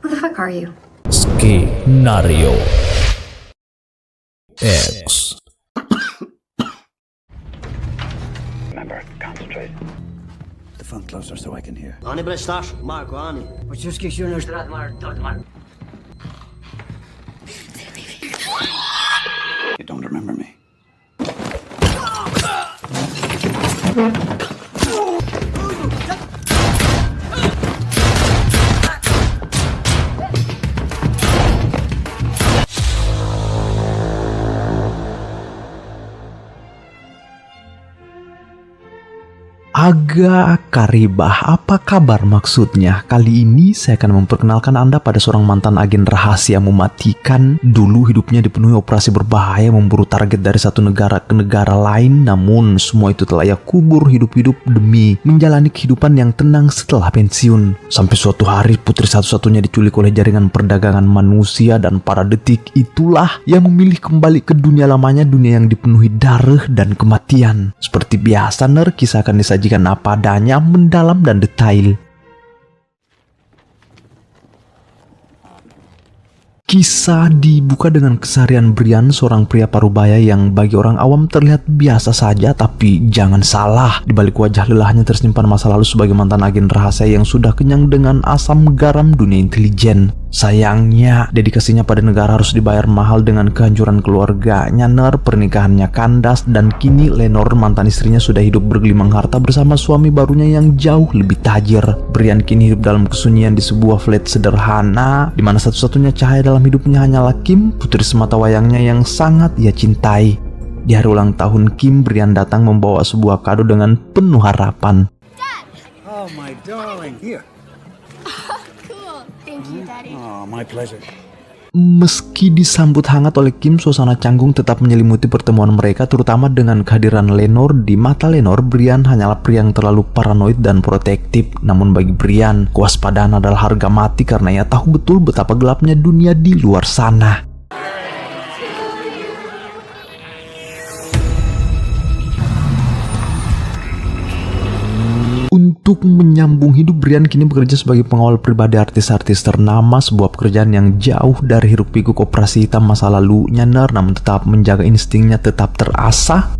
Who the fuck are you? Skenario X. Remember, concentrate. The phone closer so I can hear. Ani Brestash, Marco Ani. Почувствуй, что нужно рад Марк. You don't remember me. Agak karibah, apa kabar maksudnya? Kali ini saya akan memperkenalkan Anda pada seorang mantan agen rahasia mematikan. Dulu hidupnya dipenuhi operasi berbahaya memburu target dari satu negara ke negara lain. Namun semua itu telah ia kubur hidup-hidup demi menjalani kehidupan yang tenang setelah pensiun. Sampai suatu hari putri satu-satunya diculik oleh jaringan perdagangan manusia. Dan pada detik itulah ia memilih kembali ke dunia lamanya, dunia yang dipenuhi darah dan kematian. Seperti biasa, kisah akan disajikan apa adanya, mendalam dan detail. Kisah dibuka dengan keseharian Brian, seorang pria parubaya yang bagi orang awam terlihat biasa saja. Tapi jangan salah, di balik wajah lelahnya tersimpan masa lalu sebagai mantan agen rahasia yang sudah kenyang dengan asam garam dunia intelijen. Sayangnya, dedikasinya pada negara harus dibayar mahal dengan kehancuran keluarganya. Pernikahannya kandas dan kini Lenore, mantan istrinya, sudah hidup bergelimang harta bersama suami barunya yang jauh lebih tajir. Brian kini hidup dalam kesunyian di sebuah flat sederhana, di mana satu-satunya cahaya dalam hidupnya hanyalah Kim, putri semata wayangnya yang sangat ia cintai. Di hari ulang tahun Kim, Brian datang membawa sebuah kado dengan penuh harapan. Oh, my darling. Here. Cool. Thank you, Daddy. Oh, my pleasure. Meski disambut hangat oleh Kim, suasana canggung tetap menyelimuti pertemuan mereka, terutama dengan kehadiran Lenore. Di mata Lenore, Brian hanyalah pria yang terlalu paranoid dan protektif. Namun bagi Brian, kewaspadaan adalah harga mati karena ia tahu betul betapa gelapnya dunia di luar sana. Untuk menyambung hidup, Brian kini bekerja sebagai pengawal pribadi artis-artis ternama, sebuah pekerjaan yang jauh dari hiruk-pikuk operasi hitam masa lalunya, namun tetap menjaga instingnya tetap terasah.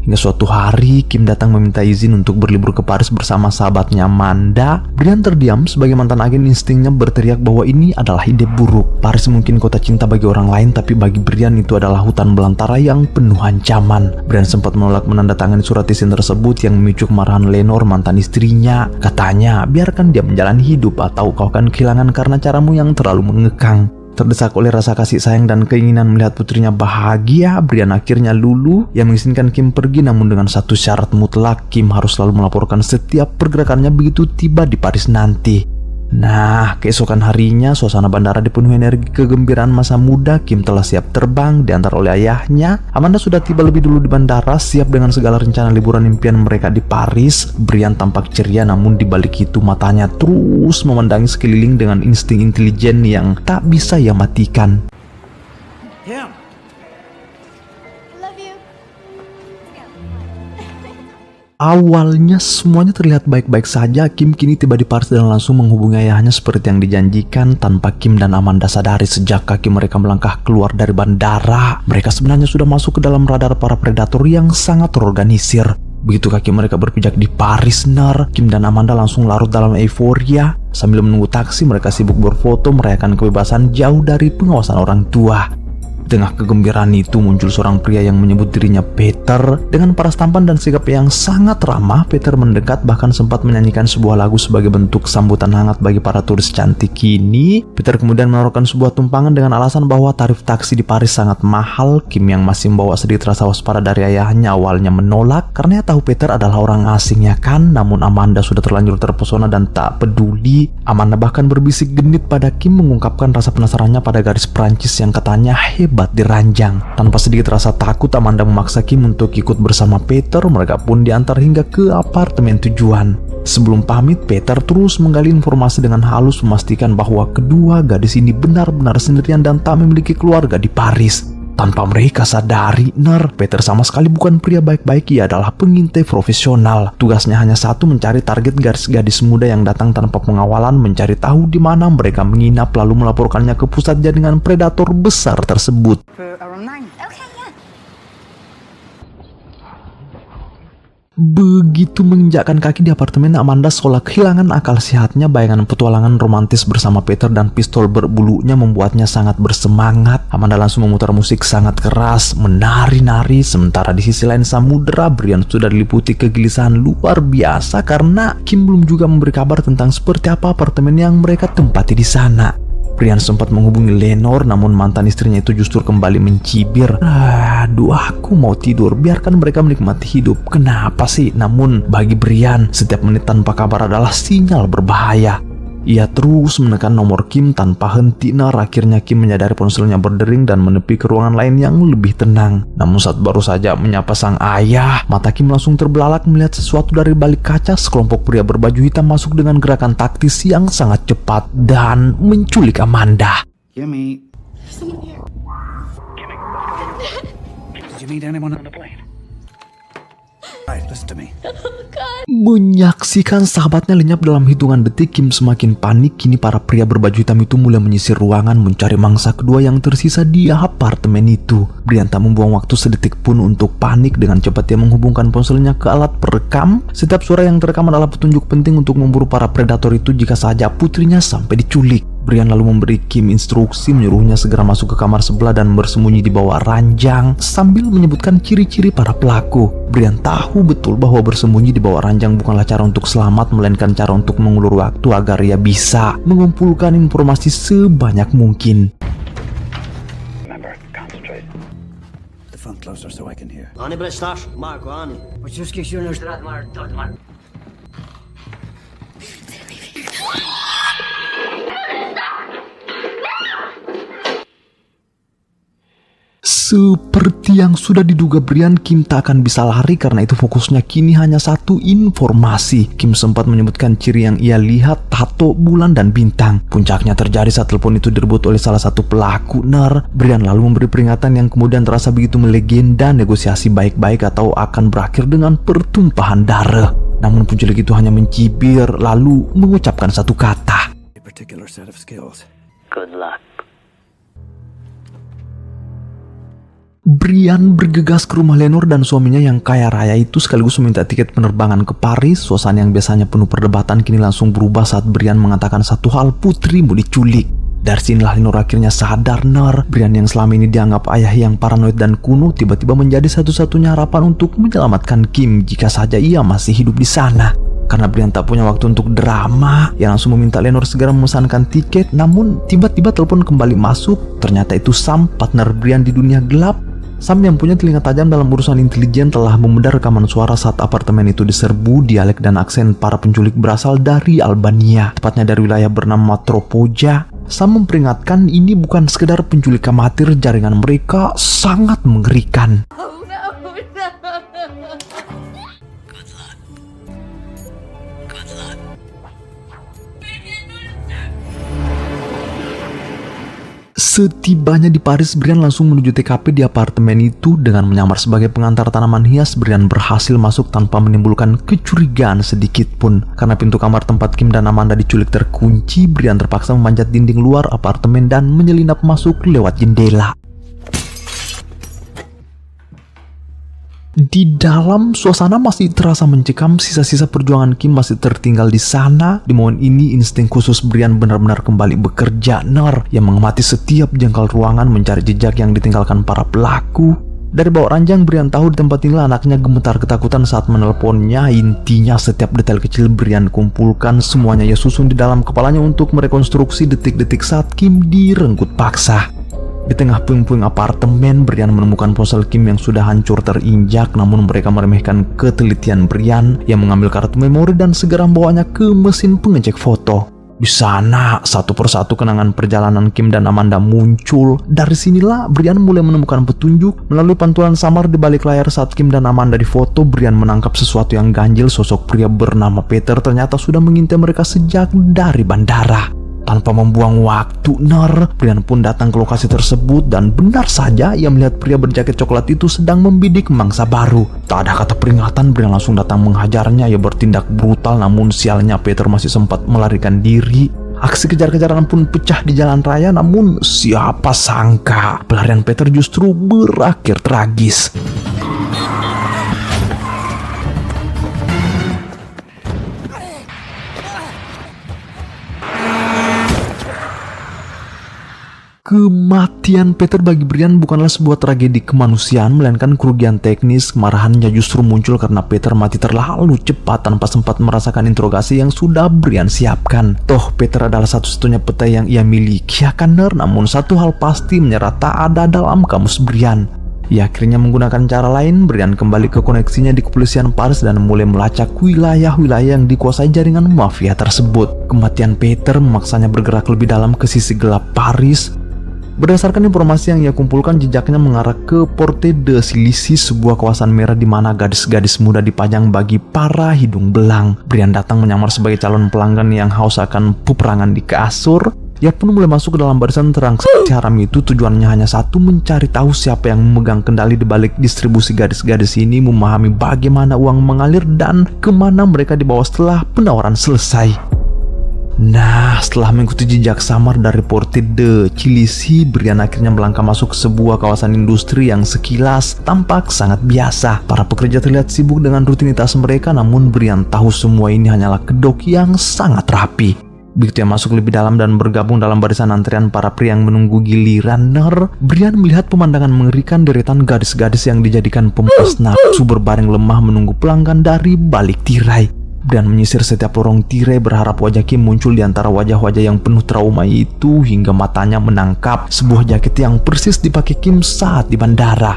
Hingga suatu hari, Kim datang meminta izin untuk berlibur ke Paris bersama sahabatnya Amanda. Brian terdiam. Sebagai mantan agen, instingnya berteriak bahwa ini adalah ide buruk. Paris mungkin kota cinta bagi orang lain, tapi bagi Brian itu adalah hutan belantara yang penuh ancaman. Brian sempat menolak menandatangani surat izin tersebut yang memicu kemarahan Lenore, mantan istrinya. Katanya, biarkan dia menjalani hidup atau kau akan kehilangan karena caramu yang terlalu mengekang. Terdesak oleh rasa kasih sayang dan keinginan melihat putrinya bahagia, Brian akhirnya luluh. Ia mengizinkan Kim pergi, namun dengan satu syarat mutlak: Kim harus selalu melaporkan setiap pergerakannya begitu tiba di Paris nanti. Nah, keesokan harinya suasana bandara dipenuhi energi kegembiraan masa muda. Kim telah siap terbang, diantar oleh ayahnya. Amanda sudah tiba lebih dulu di bandara, siap dengan segala rencana liburan impian mereka di Paris. Brian tampak ceria, namun di balik itu matanya terus memandangi sekeliling dengan insting intelijen yang tak bisa ia matikan. Yeah. Love you. Awalnya semuanya terlihat baik-baik saja. Kim kini tiba di Paris dan langsung menghubungi ayahnya seperti yang dijanjikan. Tanpa Kim dan Amanda sadari, sejak kaki mereka melangkah keluar dari bandara, mereka sebenarnya sudah masuk ke dalam radar para predator yang sangat terorganisir. Begitu kaki mereka berpijak di Paris, Kim dan Amanda langsung larut dalam euforia. Sambil menunggu taksi, mereka sibuk berfoto merayakan kebebasan jauh dari pengawasan orang tua. Di tengah kegembiraan itu muncul seorang pria yang menyebut dirinya Peter. Dengan paras tampan dan sikap yang sangat ramah, Peter mendekat, bahkan sempat menyanyikan sebuah lagu sebagai bentuk sambutan hangat bagi para turis cantik ini. Peter kemudian menaruhkan sebuah tumpangan dengan alasan bahwa tarif taksi di Paris sangat mahal. Kim yang masih membawa sedikit rasa waspada dari ayahnya awalnya menolak karena ia tahu Peter adalah orang asing, ya kan? Namun Amanda sudah terlanjur terpesona dan tak peduli. Amanda bahkan berbisik genit pada Kim, mengungkapkan rasa penasarannya pada gadis Prancis yang katanya hebat diranjang. Tanpa sedikit rasa takut, Amanda memaksa Kim untuk ikut bersama Peter. Mereka pun diantar hingga ke apartemen tujuan. Sebelum pamit, Peter terus menggali informasi dengan halus, memastikan bahwa kedua gadis ini benar-benar sendirian dan tak memiliki keluarga di Paris. Tanpa mereka sadari, Peter sama sekali bukan pria baik-baik. Ia adalah pengintai profesional. Tugasnya hanya satu, mencari target gadis muda yang datang tanpa pengawalan, mencari tahu di mana mereka menginap, lalu melaporkannya ke pusat jaringan predator besar tersebut. Begitu menginjakkan kaki di apartemen, Amanda seolah kehilangan akal sehatnya. Bayangan petualangan romantis bersama Peter dan pistol berbulunya membuatnya sangat bersemangat. Amanda langsung memutar musik sangat keras, menari-nari. Sementara di sisi lain samudera, Brian sudah diliputi kegelisahan luar biasa karena Kim belum juga memberi kabar tentang seperti apa apartemen yang mereka tempati di sana. Brian sempat menghubungi Lenore, namun mantan istrinya itu justru kembali mencibir. Aduh, aku mau tidur, biarkan mereka menikmati hidup. Kenapa sih? Namun bagi Brian, setiap menit tanpa kabar adalah sinyal berbahaya. Ia terus menekan nomor Kim tanpa henti. Akhirnya Kim menyadari ponselnya berdering dan menepi ke ruangan lain yang lebih tenang. Namun saat baru saja menyapa sang ayah, mata Kim langsung terbelalak melihat sesuatu dari balik kaca. Sekelompok pria berbaju hitam masuk dengan gerakan taktis yang sangat cepat dan menculik Amanda. Kimmy. Someone here. Kimmy, did you meet anyone on the plane? Right, listen to me. Menyaksikan sahabatnya lenyap dalam hitungan detik, Kim semakin panik. Kini para pria berbaju hitam itu mulai menyisir ruangan mencari mangsa kedua yang tersisa di apartemen itu. Brian tak membuang waktu sedetik pun untuk panik. Dengan cepat dia menghubungkan ponselnya ke alat perekam. Setiap suara yang terekam adalah petunjuk penting untuk memburu para predator itu jika saja putrinya sampai diculik. Brian lalu memberi Kim instruksi, menyuruhnya segera masuk ke kamar sebelah dan bersembunyi di bawah ranjang sambil menyebutkan ciri-ciri para pelaku. Brian tahu betul bahwa bersembunyi di bawah ranjang bukanlah cara untuk selamat, melainkan cara untuk mengulur waktu agar ia bisa mengumpulkan informasi sebanyak mungkin. Remember, concentrate. The phone closer so I can hear. Ani blesnar, Marco, Ani. Почувствуй, что нужно драть мар додмар. Seperti yang sudah diduga Brian, Kim tak akan bisa lari karena itu fokusnya kini hanya satu, informasi. Kim sempat menyebutkan ciri yang ia lihat, tato, bulan, dan bintang. Puncaknya terjadi saat telepon itu direbut oleh salah satu pelaku. Brian lalu memberi peringatan yang kemudian terasa begitu melegenda, negosiasi baik-baik atau akan berakhir dengan pertumpahan darah. Namun penculik itu hanya mencibir lalu mengucapkan satu kata. A particular set of skills. Good luck. Brian bergegas ke rumah Lenore dan suaminya yang kaya raya itu, sekaligus meminta tiket penerbangan ke Paris. Suasana yang biasanya penuh perdebatan kini langsung berubah saat Brian mengatakan satu hal, putrimu diculik. Dari sinilah Lenore akhirnya sadar. Brian yang selama ini dianggap ayah yang paranoid dan kuno tiba-tiba menjadi satu-satunya harapan untuk menyelamatkan Kim jika saja ia masih hidup di sana. Karena Brian tak punya waktu untuk drama, ia langsung meminta Lenore segera memesankan tiket. Namun tiba-tiba telepon kembali masuk. Ternyata itu Sam, partner Brian di dunia gelap. Sam yang punya telinga tajam dalam urusan intelijen telah membedah rekaman suara saat apartemen itu diserbu. Dialek dan aksen para penculik berasal dari Albania, tepatnya dari wilayah bernama Tropoja. Sam memperingatkan ini bukan sekedar penculik amatir, jaringan mereka sangat mengerikan. Oh no, no. Setibanya di Paris, Brian langsung menuju TKP di apartemen itu. Dengan menyamar sebagai pengantar tanaman hias, Brian berhasil masuk tanpa menimbulkan kecurigaan sedikit pun. Karena pintu kamar tempat Kim dan Amanda diculik terkunci, Brian terpaksa memanjat dinding luar apartemen dan menyelinap masuk lewat jendela. Di dalam, suasana masih terasa mencekam. Sisa-sisa perjuangan Kim masih tertinggal di sana. Di momen ini, insting khusus Brian benar-benar kembali bekerja. Yang mengamati setiap jengkal ruangan, mencari jejak yang ditinggalkan para pelaku. Dari bawah ranjang, Brian tahu di tempat inilah anaknya gemetar ketakutan saat menelponnya. Intinya, setiap detail kecil Brian kumpulkan. Semuanya ia susun di dalam kepalanya untuk merekonstruksi detik-detik saat Kim direnggut paksa. Di tengah puing-puing apartemen, Brian menemukan ponsel Kim yang sudah hancur terinjak. Namun mereka meremehkan ketelitian Brian yang mengambil kartu memori dan segera membawanya ke mesin pengecek foto. Di sana, satu persatu kenangan perjalanan Kim dan Amanda muncul. Dari sinilah Brian mulai menemukan petunjuk. Melalui pantulan samar di balik layar saat Kim dan Amanda difoto, Brian menangkap sesuatu yang ganjil. Sosok pria bernama Peter ternyata sudah mengintai mereka sejak dari bandara. Tanpa membuang waktu, Brian pun datang ke lokasi tersebut dan benar saja ia melihat pria berjaket coklat itu sedang membidik mangsa baru. Tak ada kata peringatan, Brian langsung datang menghajarnya. Ia bertindak brutal, namun sialnya Peter masih sempat melarikan diri. Aksi kejar-kejaran pun pecah di jalan raya, namun siapa sangka pelarian Peter justru berakhir tragis. Kematian Peter bagi Brian bukanlah sebuah tragedi kemanusiaan, melainkan kerugian teknis. Kemarahannya justru muncul karena Peter mati terlalu cepat tanpa sempat merasakan interogasi yang sudah Brian siapkan. Toh Peter adalah satu-satunya peta yang ia miliki, ya kan, Namun satu hal pasti menyerah tak ada dalam kamus Brian. Ia akhirnya menggunakan cara lain. Brian kembali ke koneksinya di kepolisian Paris dan mulai melacak wilayah-wilayah yang dikuasai jaringan mafia tersebut. Kematian Peter memaksanya bergerak lebih dalam ke sisi gelap Paris. Berdasarkan informasi yang ia kumpulkan, jejaknya mengarah ke Porte de Silisi, sebuah kawasan merah di mana gadis-gadis muda dipajang bagi para hidung belang. Brian datang menyamar sebagai calon pelanggan yang haus akan peperangan di kasur. Ia pun mulai masuk ke dalam barisan transaksi haram itu. Tujuannya hanya satu, mencari tahu siapa yang memegang kendali di balik distribusi gadis-gadis ini, memahami bagaimana uang mengalir dan kemana mereka dibawa setelah penawaran selesai. Nah, setelah mengikuti jejak samar dari Porte de Silisi, Brian akhirnya melangkah masuk ke sebuah kawasan industri yang sekilas tampak sangat biasa. Para pekerja terlihat sibuk dengan rutinitas mereka, namun Brian tahu semua ini hanyalah kedok yang sangat rapi. Begitu ia masuk lebih dalam dan bergabung dalam barisan antrian para pria yang menunggu giliran, Brian melihat pemandangan mengerikan. Deretan gadis-gadis yang dijadikan pemeras nafsu berbaring lemah menunggu pelanggan dari balik tirai. Brian menyisir setiap lorong tirai, berharap wajah Kim muncul di antara wajah-wajah yang penuh trauma itu, hingga matanya menangkap sebuah jaket yang persis dipakai Kim saat di bandara.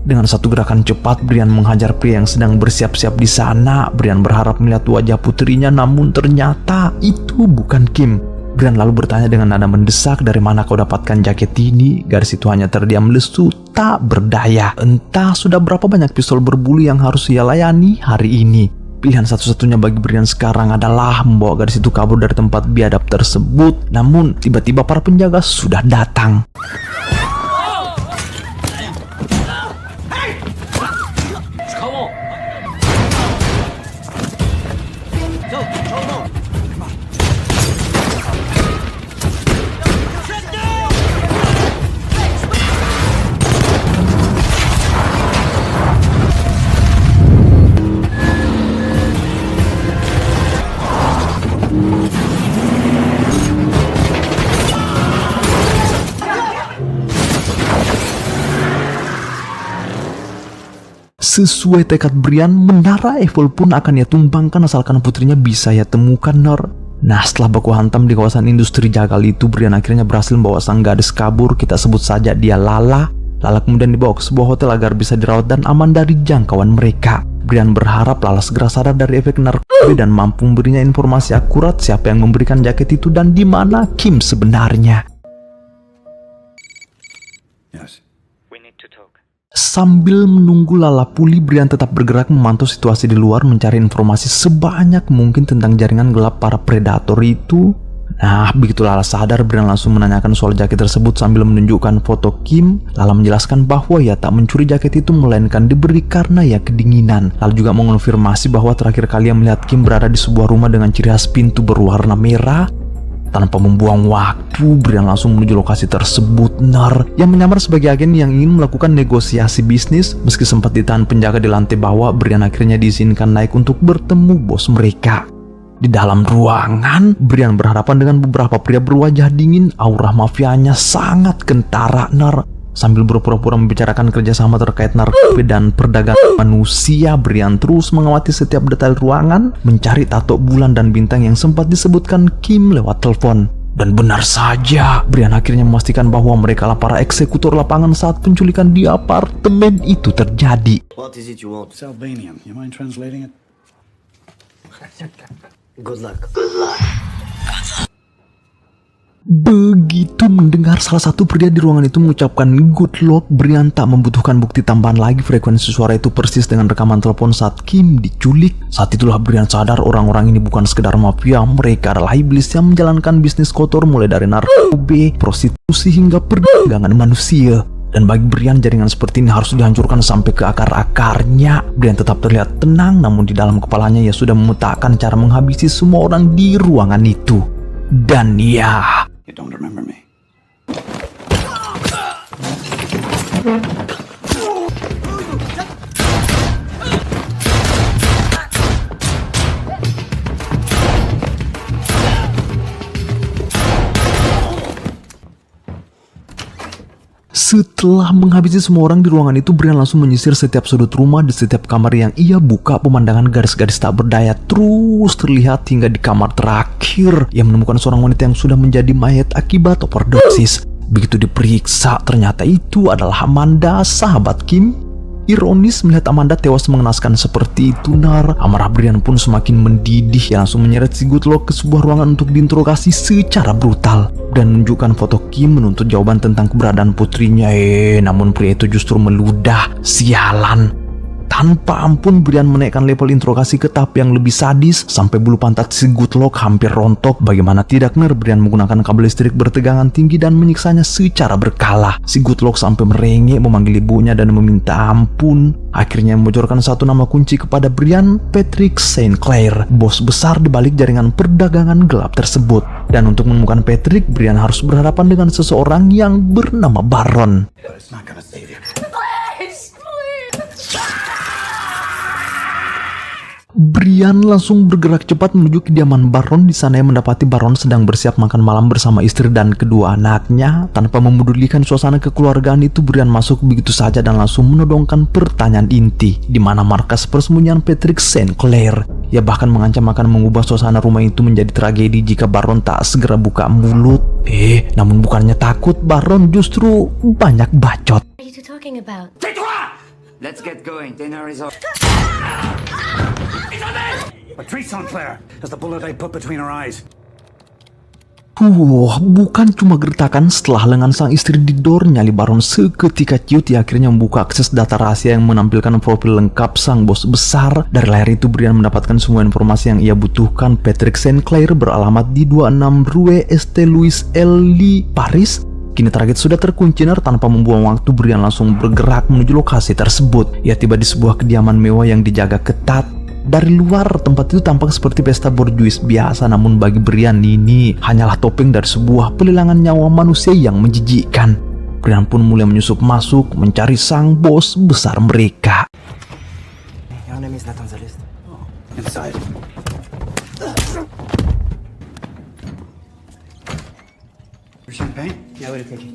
Dengan satu gerakan cepat, Brian menghajar pria yang sedang bersiap-siap di sana. Brian berharap melihat wajah putrinya, namun ternyata itu bukan Kim. Brian lalu bertanya dengan nada mendesak, "Dari mana kau dapatkan jaket ini?" Gadis itu hanya terdiam lesu, tak berdaya. Entah sudah berapa banyak pistol berbulu yang harus ia layani hari ini. Pilihan satu-satunya bagi Brian sekarang adalah membawa gadis itu kabur dari tempat biadab tersebut. Namun tiba-tiba para penjaga sudah datang. Sesuai tekad Brian, menara Eiffel pun akan ia tumbangkan asalkan putrinya bisa ia temukan, Nah, setelah baku hantam di kawasan industri jagal itu, Brian akhirnya berhasil membawa sang gadis kabur. Kita sebut saja dia Lala. Lala kemudian dibawa ke sebuah hotel agar bisa dirawat dan aman dari jangkauan mereka. Brian berharap Lala segera sadar dari efek narkoba dan mampu memberinya informasi akurat siapa yang memberikan jaket itu dan di mana Kim sebenarnya. Yes. Sambil menunggu Lala pulih, Brian tetap bergerak memantau situasi di luar, mencari informasi sebanyak mungkin tentang jaringan gelap para predator itu. Nah, begitu Lala sadar, Brian langsung menanyakan soal jaket tersebut sambil menunjukkan foto Kim. Lala menjelaskan bahwa ia tak mencuri jaket itu, melainkan diberi karena ia kedinginan. Lalu juga mengonfirmasi bahwa terakhir kali ia melihat Kim berada di sebuah rumah dengan ciri khas pintu berwarna merah. Tanpa membuang waktu, Brian langsung menuju lokasi tersebut. Yang menyamar sebagai agen yang ingin melakukan negosiasi bisnis. Meski sempat ditahan penjaga di lantai bawah, Brian akhirnya diizinkan naik untuk bertemu bos mereka. Di dalam ruangan, Brian berhadapan dengan beberapa pria berwajah dingin. Aura mafianya sangat kentara, Sambil berpura-pura membicarakan kerjasama terkait narkoba dan perdagangan manusia, Brian terus mengamati setiap detail ruangan, mencari tato bulan dan bintang yang sempat disebutkan Kim lewat telepon. Dan benar saja, Brian akhirnya memastikan bahwa mereka lah para eksekutor lapangan saat penculikan di apartemen itu terjadi. What is it you want? It's Albanian. You mind translating it? Good luck. Begitu mendengar salah satu pria di ruangan itu mengucapkan good luck, Brian tak membutuhkan bukti tambahan lagi. Frekuensi suara itu persis dengan rekaman telepon saat Kim diculik. Saat itulah Brian sadar orang-orang ini bukan sekedar mafia, mereka adalah iblis yang menjalankan bisnis kotor mulai dari narkoba, prostitusi hingga perdagangan manusia. Dan bagi Brian, jaringan seperti ini harus dihancurkan sampai ke akar-akarnya. Brian tetap terlihat tenang, namun di dalam kepalanya ia sudah memetakan cara menghabisi semua orang di ruangan itu. Dan ya, You don't remember me. setelah menghabisi semua orang di ruangan itu, Brian langsung menyisir setiap sudut rumah. Di setiap kamar yang ia buka, pemandangan garis-garis tak berdaya terus terlihat hingga di kamar terakhir ia menemukan seorang wanita yang sudah menjadi mayat akibat overdosis. Begitu diperiksa, ternyata itu adalah Amanda, sahabat Kim. Ironis melihat Amanda tewas mengenaskan seperti itu, amarah Brian pun semakin mendidih. Ia langsung menyeret si Goodluck ke sebuah ruangan untuk diinterogasi secara brutal dan menunjukkan foto Kim, menuntut jawaban tentang keberadaan putrinya. Namun pria itu justru meludah. Sialan. Tanpa ampun, Brian menaikkan level interogasi ke tahap yang lebih sadis sampai bulu pantat si Goodluck hampir rontok. Bagaimana tidak, Brian menggunakan kabel listrik bertegangan tinggi dan menyiksanya secara berkala. Si Goodluck sampai merengek memanggil ibunya dan meminta ampun. Akhirnya membocorkan satu nama kunci kepada Brian, Patrick St. Clair, bos besar di balik jaringan perdagangan gelap tersebut. Dan untuk menemukan Patrick, Brian harus berhadapan dengan seseorang yang bernama Baron. It's not gonna save you. Please, please. Brian langsung bergerak cepat menuju kediaman Baron. Di sana ia mendapati Baron sedang bersiap makan malam bersama istri dan kedua anaknya. Tanpa memedulikan suasana kekeluargaan itu, Brian masuk begitu saja dan langsung menodongkan pertanyaan inti, di mana markas persembunyian Patrick St. Clair. Ia bahkan mengancam akan mengubah suasana rumah itu menjadi tragedi jika Baron tak segera buka mulut. Namun bukannya takut, Baron justru banyak bacot. What are you two talking about? Let's get going. Dinner is over. Patrice St. Clair is the bullet I put between her eyes. Bukan cuma gertakan setelah lengan sang istri didor, nyali Baron seketika ciut. Ia akhirnya membuka akses data rahasia yang menampilkan profil lengkap sang bos besar. Dari layar itu, Brian mendapatkan semua informasi yang ia butuhkan. Patrick St. Clair beralamat di 26 Rue St. Louis L. Paris. Kini target sudah terkunci. Tanpa membuang waktu, Brian langsung bergerak menuju lokasi tersebut. Ia tiba di sebuah kediaman mewah yang dijaga ketat. Dari luar, tempat itu tampak seperti pesta borjuis biasa, namun bagi Brian ini hanyalah topeng dari sebuah pelelangan nyawa manusia yang menjijikkan. Brian pun mulai menyusup masuk mencari sang bos besar mereka. Your name is not on the list. Inside. Champagne? Yeah, we'll take it.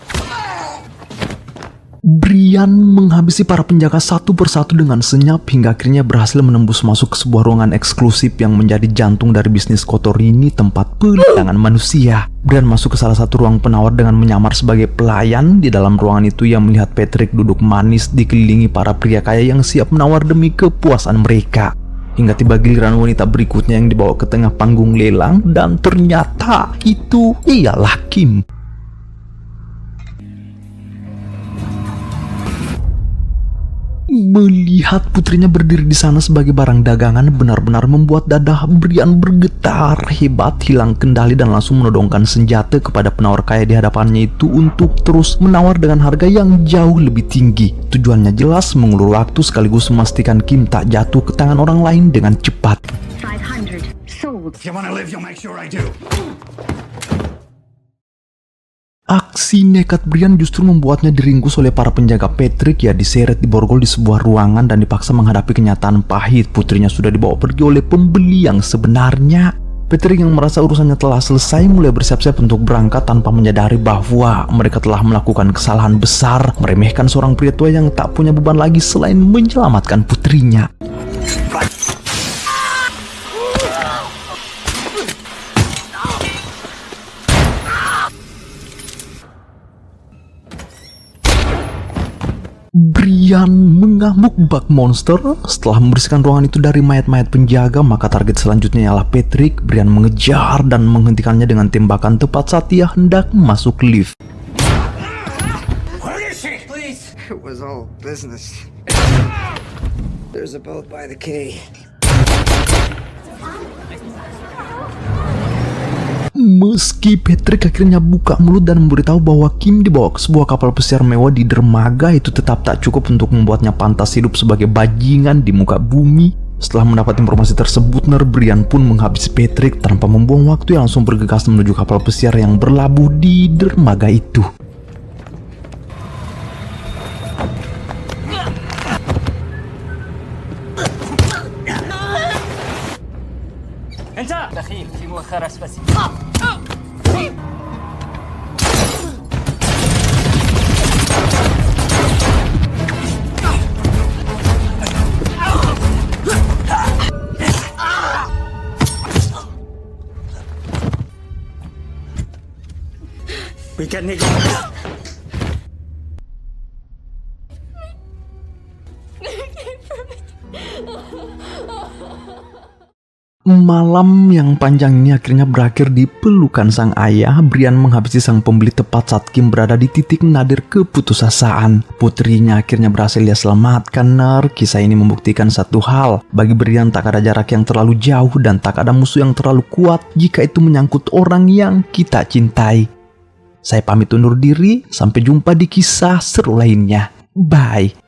Brian menghabisi para penjaga satu persatu dengan senyap hingga akhirnya berhasil menembus masuk ke sebuah ruangan eksklusif yang menjadi jantung dari bisnis kotor ini, tempat pelelangan manusia. Brian masuk ke salah satu ruang penawar dengan menyamar sebagai pelayan. Di dalam ruangan itu ia melihat Patrick duduk manis dikelilingi para pria kaya yang siap menawar demi kepuasan mereka. Hingga tiba giliran wanita berikutnya yang dibawa ke tengah panggung lelang, dan ternyata itu ialah Kim. Melihat putrinya berdiri di sana sebagai barang dagangan benar-benar membuat dada Brian bergetar hebat, hilang kendali dan langsung menodongkan senjata kepada penawar kaya di hadapannya itu untuk terus menawar dengan harga yang jauh lebih tinggi. Tujuannya jelas, mengulur waktu sekaligus memastikan Kim tak jatuh ke tangan orang lain dengan cepat. 500. Sold. If you want to live, you'll make sure I do. Aksi nekat Brian justru membuatnya diringkus oleh para penjaga Patrick. Ia diseret, diborgol di sebuah ruangan dan dipaksa menghadapi kenyataan pahit. Putrinya sudah dibawa pergi oleh pembeli yang sebenarnya. Patrick yang merasa urusannya telah selesai mulai bersiap-siap untuk berangkat tanpa menyadari bahwa mereka telah melakukan kesalahan besar, meremehkan seorang pria tua yang tak punya beban lagi selain menyelamatkan putrinya. Brian mengamuk bak monster. Setelah membersihkan ruangan itu dari mayat-mayat penjaga, maka target selanjutnya ialah Patrick. Brian mengejar dan menghentikannya dengan tembakan tepat saat ia hendak masuk lift. Where is she? Please. It was all business. There's a boat by the quay. Meski Patrick akhirnya buka mulut dan memberitahu bahwa Kim dibawa ke sebuah kapal pesiar mewah di dermaga, itu tetap tak cukup untuk membuatnya pantas hidup sebagai bajingan di muka bumi. Setelah mendapat informasi tersebut, Brian pun menghabisi Patrick tanpa membuang waktu, yang langsung bergegas menuju kapal pesiar yang berlabuh di dermaga itu. انت دخيل في مؤخرة اسفل. We can make Malam yang panjang ini akhirnya berakhir di pelukan sang ayah. Brian menghabisi sang pembeli tepat saat Kim berada di titik nadir keputusasaan. Putrinya akhirnya berhasil dia selamatkan. Kisah ini membuktikan satu hal. Bagi Brian tak ada jarak yang terlalu jauh dan tak ada musuh yang terlalu kuat jika itu menyangkut orang yang kita cintai. Saya pamit undur diri. Sampai jumpa di kisah seru lainnya. Bye.